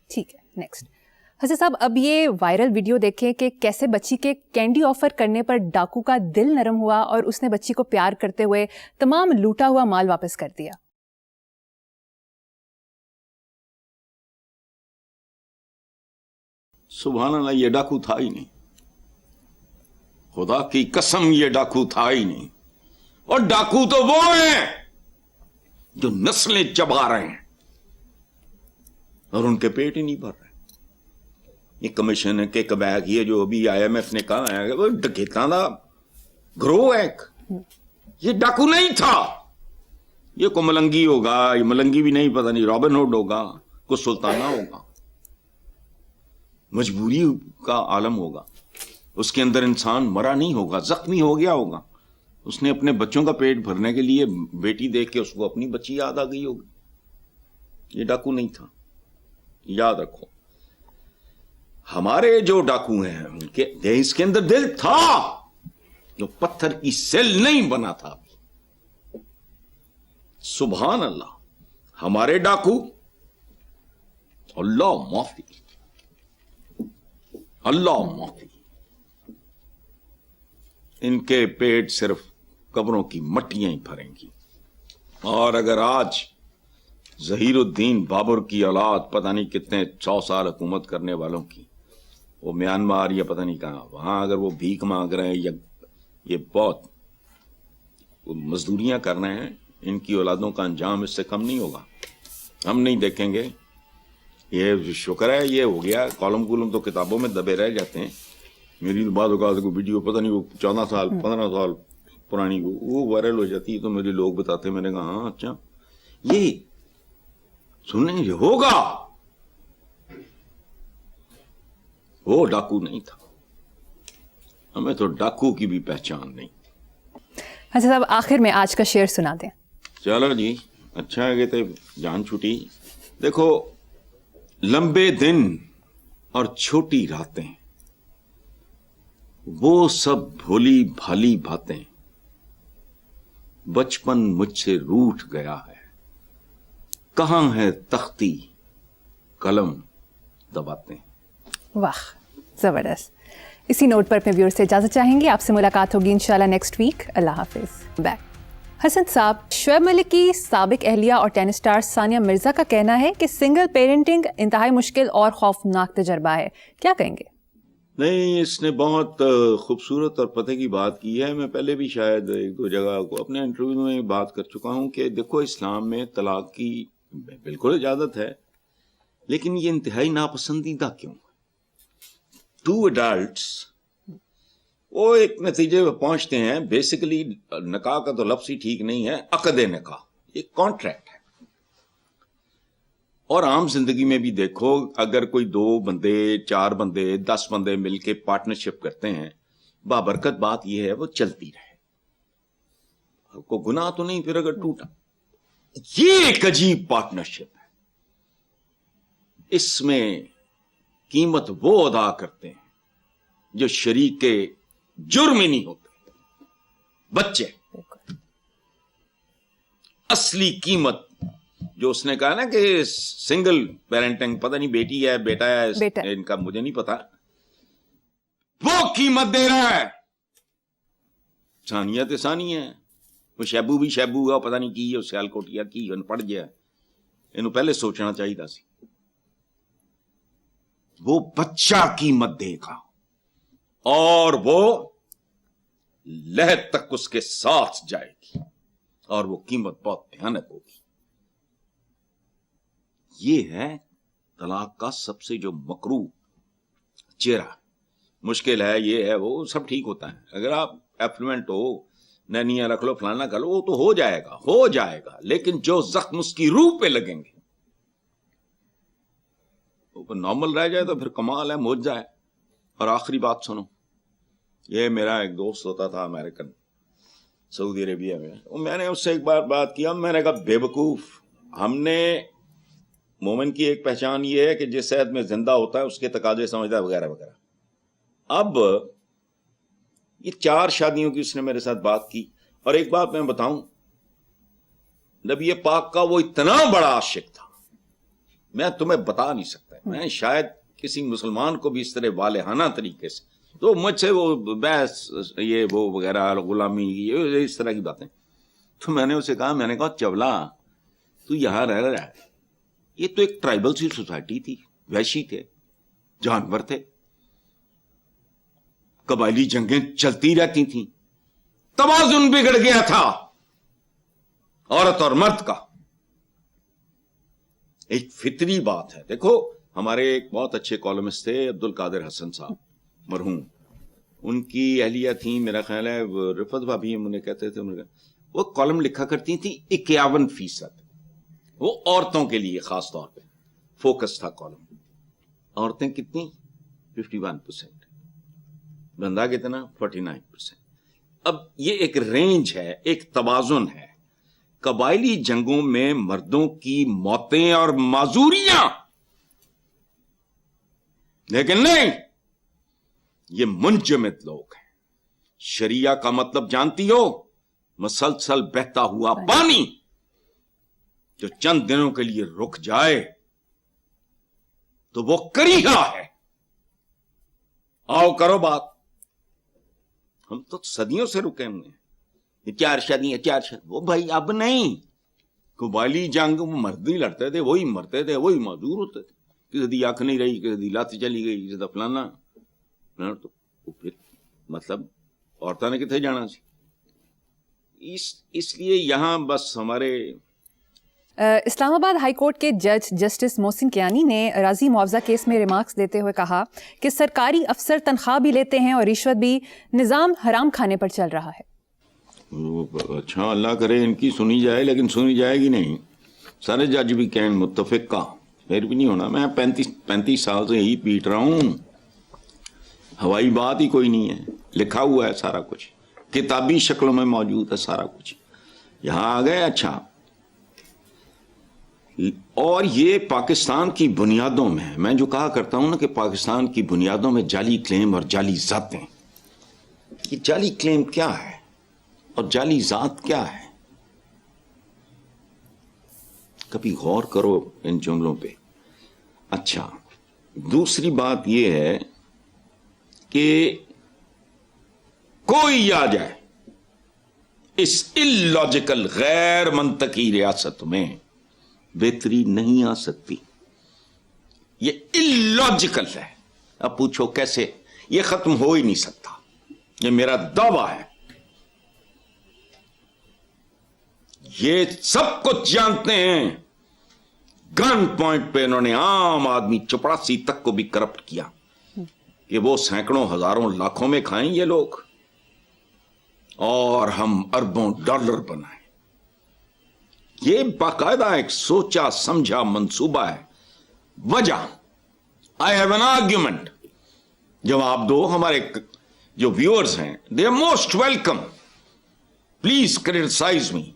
ٹھیک ہے. نیکسٹ حسن صاحب، اب یہ وائرل ویڈیو دیکھیں کہ کیسے بچی کے کینڈی آفر کرنے پر ڈاکو کا دل نرم ہوا اور اس نے بچی کو پیار کرتے ہوئے تمام لوٹا ہوا مال واپس کر دیا. سبحان اللہ، یہ ڈاکو تھا ہی نہیں، خدا کی قسم یہ ڈاکو تھا ہی نہیں. اور ڈاکو تو وہ ہیں جو نسلیں چبا رہے ہیں اور ان کے پیٹ ہی نہیں بھر رہے. یہ کمیشن کے کبیک یہ جو ابھی آئی ایم ایف نے کہا ہے وہ ڈکیتاں دا گروہ ہے. یہ ڈاکو نہیں تھا، یہ کو ملنگی ہوگا، یہ ملنگی بھی نہیں، پتہ نہیں رابن ہوڈ ہوگا، کوئی سلطانہ ہوگا، مجبوری کا عالم ہوگا. اس کے اندر انسان مرا نہیں ہوگا، زخمی ہو گیا ہوگا. اس نے اپنے بچوں کا پیٹ بھرنے کے لیے بیٹی دیکھ کے اس کو اپنی بچی یاد آ گئی ہوگی. یہ ڈاکو نہیں تھا، یاد رکھو. ہمارے جو ڈاکو ہیں ان کے اس کے اندر دل تھا، جو پتھر کی سیل نہیں بنا تھا. سبحان اللہ. ہمارے ڈاکو، اللہ معافی، اللہ معافی، ان کے پیٹ صرف قبروں کی مٹیاں ہی بھریں گی. اور اگر آج ظہیر الدین بابر کی اولاد پتہ نہیں کتنے 100 سال حکومت کرنے والوں کی، وہ میانمار یا پتہ نہیں کہاں، وہاں اگر وہ بھیک مانگ رہے ہیں یا یہ بہت مزدوریاں کر رہے ہیں، ان کی اولادوں کا انجام اس سے کم نہیں ہوگا. ہم نہیں دیکھیں گے. یہ شکر ہے یہ ہو گیا، کالم تو کتابوں میں دبے رہ جاتے ہیں. میری تو بعض اوقات کو ویڈیو پتہ نہیں وہ 14 سال 15 سال پرانی وہ وائرل ہو جاتی ہے، تو میرے لوگ بتاتے ہیں. میں نے کہا ہاں اچھا یہ سنیں گے ہوگا. وہ ڈاکو نہیں تھا، ہمیں تو ڈاکو کی بھی پہچان نہیں. حسن صاحب آخر میں آج کا شعر سنا دیں. چلو جی، اچھا ہے کہ تے جان چھوٹی. دیکھو، لمبے دن اور چھوٹی راتیں، وہ سب بھولی بھالی باتیں، بچپن مجھ سے روٹھ گیا ہے. کہاں ہے تختی قلم دباتے. واہ، زبردست. اسی نوٹ پر اپنے ویور سے اجازت چاہیں گے. آپ سے ملاقات ہوگی انشاءاللہ نیکسٹ ویک. اللہ حافظ. بیک. حسن صاحب، شعیب ملک کی سابق اہلیہ اور ٹینس اسٹار ثانیہ مرزا کا کہنا ہے کہ سنگل پیرنٹنگ انتہائی مشکل اور خوفناک تجربہ ہے. کیا کہیں گے؟ نہیں، اس نے بہت خوبصورت اور پتہ کی بات کی ہے. میں پہلے بھی شاید 1-2 جگہ کو اپنے انٹرویو میں بات کر چکا ہوں کہ دیکھو، اسلام میں طلاق کی بالکل اجازت ہے، لیکن یہ انتہائی ناپسندیدہ کیوں؟ 2 ایڈلٹس وہ ایک نتیجے پہ پہنچتے ہیں. بیسیکلی نکاح کا تو لفظ ہی ٹھیک نہیں ہے، عقد نکاح ایک کانٹریکٹ ہے. اور عام زندگی میں بھی دیکھو، اگر کوئی 2 بندے 4 بندے 10 بندے مل کے پارٹنرشپ کرتے ہیں، بابرکت بات یہ ہے وہ چلتی رہے، کو گناہ تو نہیں. پھر اگر ٹوٹا، یہ ایک عجیب پارٹنرشپ ہے. اس میں قیمت وہ ادا کرتے ہیں جو شریک کے جرم ہی نہیں ہوتے، بچے. اصلی قیمت جو اس نے کہا نا کہ سنگل پیرنٹنگ، پتہ نہیں بیٹی ہے بیٹا ہے ان کا مجھے نہیں پتا، وہ قیمت دے رہا ہے. ثانیہ تے ثانیہ ہے، وہ شیبو بھی شیبو ہے، پتہ نہیں کی ہے، سیال کوٹیا کی پڑ گیا. انہوں پہلے سوچنا چاہیے تھا سی. وہ بچہ قیمت دے گا اور وہ لہر تک اس کے ساتھ جائے گی، اور وہ قیمت بہت بھیانک ہوگی. یہ ہے طلاق کا سب سے جو مکروہ چہرہ. مشکل ہے، یہ ہے وہ سب ٹھیک ہوتا ہے. اگر آپ ایفلوئنٹ ہو، نینیاں رکھ لو، فلانا کر لو، وہ تو ہو جائے گا. لیکن جو زخم اس کی روح پہ لگیں گے وہ نارمل رہ جائے تو پھر کمال ہے، معجزہ ہے. اور آخری بات سنو، یہ میرا ایک دوست ہوتا تھا امریکن، سعودی عربیہ میں نے اس سے ایک بار بات کیا. میں نے کہا بے وقوف، ہم نے مومن کی ایک پہچان یہ ہے کہ جس صحت میں زندہ ہوتا ہے اس کے تقاضے سمجھتا ہے وغیرہ وغیرہ. اب یہ 4 شادیوں کی اس نے میرے ساتھ بات کی. اور ایک بات میں بتاؤں، نبی پاک کا وہ اتنا بڑا عاشق تھا میں تمہیں بتا نہیں سکتا. میں شاید کسی مسلمان کو بھی اس طرح والہانہ طریقے سے, تو مجھ سے وہ بحث یہ وہ وغیرہ غلامی یہ اس طرح کی باتیں. تو میں نے اسے کہا, میں نے کہا چولا تو یہاں رہ رہا ہے, یہ تو ایک ٹرائبل سی سوسائٹی تھی, وحشی تھے, جانور تھے, قبائلی جنگیں چلتی رہتی تھیں, توازن بگڑ گیا تھا عورت اور مرد کا. ایک فطری بات ہے. دیکھو ہمارے ایک بہت اچھے کالمسٹ تھے عبد القادر حسن صاحب مرحوم, ان کی اہلیہ تھیں میرا خیال ہے رفت بھابھی انہیں کہتے تھے, وہ کالم لکھا کرتی تھی 51%, وہ عورتوں کے لیے خاص طور پہ فوکس تھا کالم. عورتیں کتنی 51%, بندہ کتنا 49%. اب یہ ایک رینج ہے, ایک توازن ہے. قبائلی جنگوں میں مردوں کی موتیں اور معذوریاں, لیکن نہیں, یہ منجمد لوگ ہیں. شریعہ کا مطلب جانتی ہو, مسلسل بہتا ہوا پانی جو چند دنوں کے لیے رک جائے تو وہ کریگا ہے. آؤ کرو بات. ہم تو صدیوں سے رکے ہوئے ہیں, 4 شادیاں 4 شادی. وہ بھائی اب نہیں. قبائلی جنگ مرد ہی لڑتے تھے, وہی مرتے تھے, وہی معذور ہوتے تھے. کسی دی آنکھ نہیں رہی, کسی دی لات چلی گئی, کسی دا فلانا. تو پھر مطلب عورتوں نے کتنے جانا سی. اس لیے یہاں بس ہمارے اسلام آباد ہائی کورٹ کے جج جسٹس محسن کیانی نے اراضی معاوضہ کیس میں ریمارکس دیتے ہوئے کہا کہ سرکاری افسر تنخواہ بھی لیتے ہیں اور رشوت بھی, نظام حرام کھانے پر چل رہا ہے. اچھا اللہ کرے ان کی سنی جائے, لیکن سنی جائے گی نہیں. سارے جج بھی کہیں متفق کا, پھر بھی نہیں ہونا. میں 35 سال سے یہی پیٹ رہا ہوں. ہوائی بات ہی کوئی نہیں ہے, لکھا ہوا ہے سارا کچھ, کتابی شکلوں میں موجود ہے سارا کچھ. یہاں آ گئے. اچھا, اور یہ پاکستان کی بنیادوں میں جو کہا کرتا ہوں نا کہ پاکستان کی بنیادوں میں جعلی کلیم اور جعلی ذاتیں. یہ جعلی کلیم کیا ہے اور جعلی ذات کیا ہے؟ کبھی غور کرو ان جملوں پہ. اچھا, دوسری بات یہ ہے کہ کوئی آ جائے اس اللاجیکل غیر منطقی ریاست میں, بہتری نہیں آ سکتی. یہ اللاجیکل ہے. اب پوچھو کیسے, یہ ختم ہو ہی نہیں سکتا. یہ میرا دعویٰ ہے. یہ سب کچھ جانتے ہیں. گن پوائنٹ پہ انہوں نے عام آدمی چپڑاسی تک کو بھی کرپٹ کیا کہ وہ سینکڑوں ہزاروں لاکھوں میں کھائیں یہ لوگ اور ہم اربوں ڈالر بنائیں. یہ باقاعدہ ایک سوچا سمجھا منصوبہ ہے. وجہ آئی ہیو این آرگیومنٹ. جواب دو. ہمارے جو ویورز ہیں they are most welcome. Please criticize me.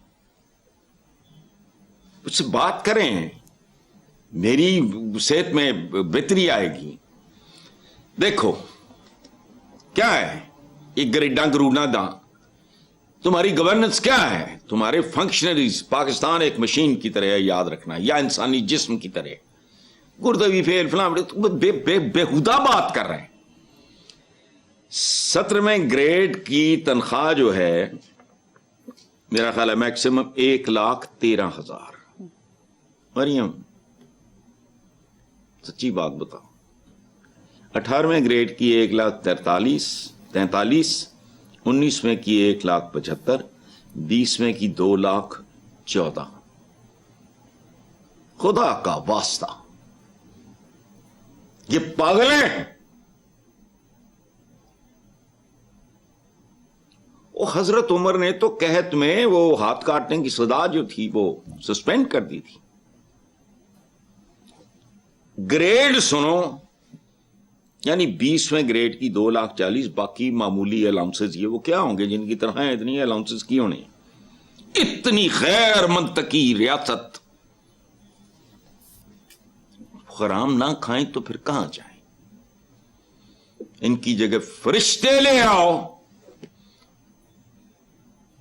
اس سے بات کریں, میری صحت میں بہتری آئے گی. دیکھو کیا ہے یہ گریڈاں گروڈاں دا, تمہاری گورننس کیا ہے, تمہارے فنکشنریز. پاکستان ایک مشین کی طرح ہے, یاد رکھنا, یا انسانی جسم کی طرح. گردے بھی فیل فلاں بےہودہ بات کر رہے ہیں. 17ویں گریڈ کی تنخواہ جو ہے میرا خیال ہے میکسیمم 1,13,000. مریم سچی بات بتاؤ. 18ویں گریڈ کی 1,43,43, 19ویں کی 1,75,, 20ویں کی 2,14,000. خدا کا واسطہ یہ پاگل ہیں. وہ حضرت عمر نے تو قحط میں وہ ہاتھ کاٹنے کی سزا جو تھی وہ سسپینڈ کر دی تھی. گریڈ سنو, یعنی 20ویں گریڈ کی 2,40,000, باقی معمولی الاؤنسز. یہ وہ کیا ہوں گے جن کی طرح اتنی الاؤنسز کی ہونے؟ اتنی غیر منطقی ریاست. حرام نہ کھائیں تو پھر کہاں جائیں؟ ان کی جگہ فرشتے لے آؤ.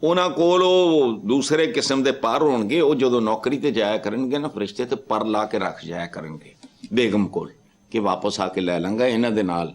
ਉਹਨਾਂ ਕੋਲ ਉਹ ਦੂਸਰੇ ਕਿਸਮ ਦੇ ਪਰ ਹੋਣਗੇ, ਉਹ ਜਦੋਂ ਨੌਕਰੀ ਤੇ ਜਾਇਆ ਕਰਨਗੇ ਨਾ ਫਰਿਸ਼ਤੇ, ਤੇ ਪਰ ਲਾ ਕੇ ਰੱਖ ਜਾਇਆ ਕਰਨਗੇ ਬੇਗਮ ਕੋਲ ਕਿ ਵਾਪਸ ਆ ਕੇ ਲੈ ਲਾਂਗਾ ਇਹਨਾਂ ਦੇ ਨਾਲ।